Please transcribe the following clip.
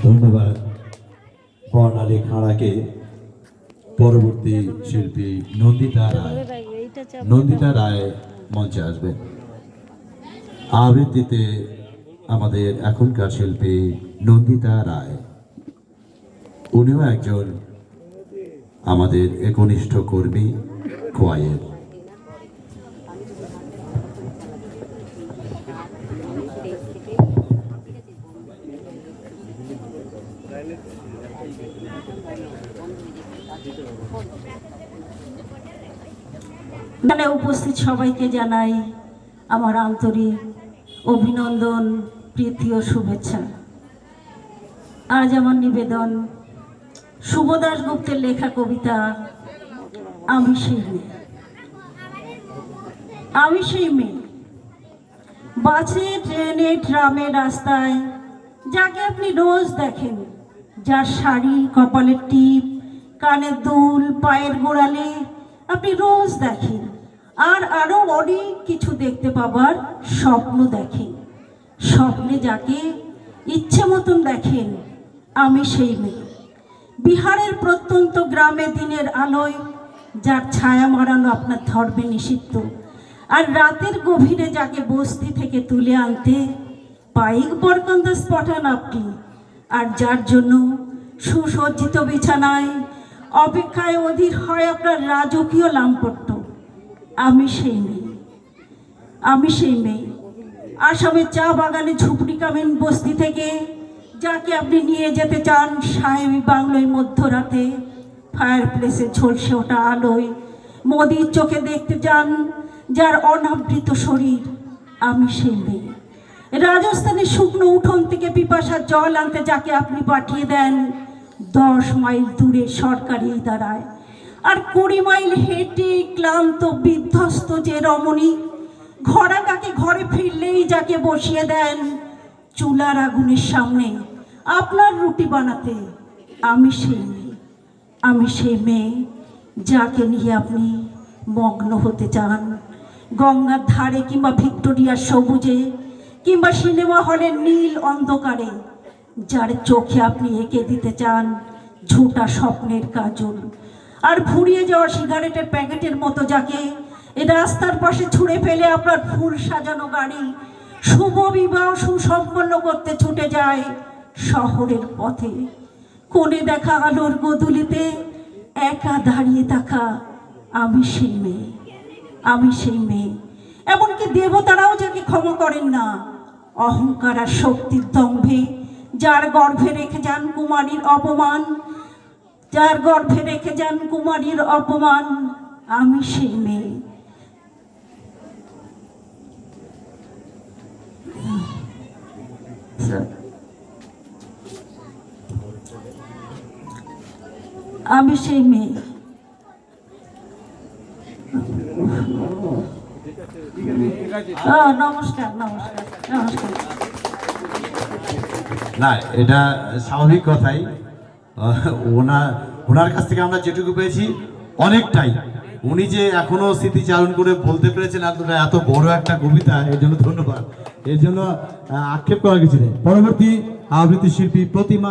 ধন্যবাদ বর্ণালী খাঁড়াকে। পরবর্তী শিল্পী নন্দিতা রায় মঞ্চে আসবেন। আবৃত্তিতে আমাদের এখনকার শিল্পী নন্দিতা রায়, উনিও একজন আমাদের একনিষ্ঠ কর্মী খোয়াইয়ের। এখানে উপস্থিত সবাইকে জানাই আমার আন্তরিক অভিনন্দন, প্রীতি ও শুভেচ্ছা। আজ আমার নিবেদন শুভ দাশগুপ্তের লেখা কবিতা আমি সেই মেয়ে। আমি সেই মেয়ে, বাসে, ট্রেনে, ট্রামে, রাস্তায় যাকে আপনি রোজ দেখেন, যার শাড়ি, কপালের টিপ, কানের দুল, পায়ের গোড়ালে আপনি রোজ দেখেন, আর আরো অনেক কিছু দেখতে পাবার স্বপ্ন দেখেন। স্বপ্নে যাকে ইচ্ছে মতন দেখেন, আমি সেই মেয়ে। বিহারের প্রত্যন্ত গ্রামে দিনের আলোয় যার ছায়া মারানো আপনার ধর্মে নিষিদ্ধ, আর রাতের গভীরে যাকে বস্তি থেকে তুলে আনতে পাইক বরকন্দাজ পাঠান আপনি, আর যার জন্য সুসজ্জিত বিছানায় অপেক্ষায় অধীর হয় আপনার রাজকীয় লামপট্য। আমি সেই মেয়ে। আমি সেই মেয়ে, আসামের চা বাগানে ঝুপড়ি কামিন বস্তি থেকে যাকে আপনি নিয়ে যেতে চান সাহেবী বাংলোয় মধ্যরাতে, ফায়ার প্লেসে ঝলসে ওঠা আলোয় মোদির চোখে দেখতে চান যার অনাবৃত শরীর। আমি সেই মেয়ে। রাজস্থানের শুকনো উঠোন থেকে পিপাসার জল আনতে যাকে আপনি পাঠিয়ে দেন 10 মাইল দূরে সরকারি দাঁড়ায়, আর 20 মাইল হেঁটে ক্লান্ত বিধ্বস্ত যে রমণী ঘোড়া কাকে ঘরে ফিরলেই যাকে বসিয়ে দেন চুলার আগুনের সামনে আপনার রুটি বানাতে। আমি সেই মেয়ে। আমি সেই মেয়ে যাকে নিয়ে আপনি মগ্ন হতে চান গঙ্গার ধারে, কিংবা ভিক্টোরিয়ার সবুজে, কিংবা সিনেমা হলের নীল অন্ধকারে, যার চোখে আপনি এঁকে দিতে চান ঝোঁটা স্বপ্নের কাজল, আর ফুরিয়ে যাওয়া সিগারেটের প্যাকেটের মতো যাকে এ রাস্তার পাশে ছুঁড়ে ফেলে আপনার ফুল সাজানো গাড়ি শুভ বিবাহ সুসম্পন্ন করতে ছুটে যায় শহরের পথে। কোণে দেখা আলোর গোধূলিতে একা দাঁড়িয়ে থাকা আমি সেই মেয়ে। আমি সেই মেয়ে। এমনকি দেবতারাও যাকে ক্ষমা করেন না অহংকার আর শক্তির দম্ভে, যার গর্ভে রেখে যান কুমারীর অপমান, যার গর্ভে রেখে যান কুমারীর অপমান। আমি সেই মেয়ে। আমি সেই মেয়ে। নমস্কার নমস্কার নমস্কার। না, এটা স্বাভাবিক কথাই। ওনার কাছ থেকে আমরা যেটুকু পেয়েছি অনেকটাই। উনি যে এখনো স্মৃতিচারণ করে বলতে পেরেছেন এত বড় একটা কবিতা, এর জন্য ধন্যবাদ। এর জন্য আক্ষেপ করার কিছু নেই। পরবর্তী আবৃত্তি শিল্পী প্রতিমা।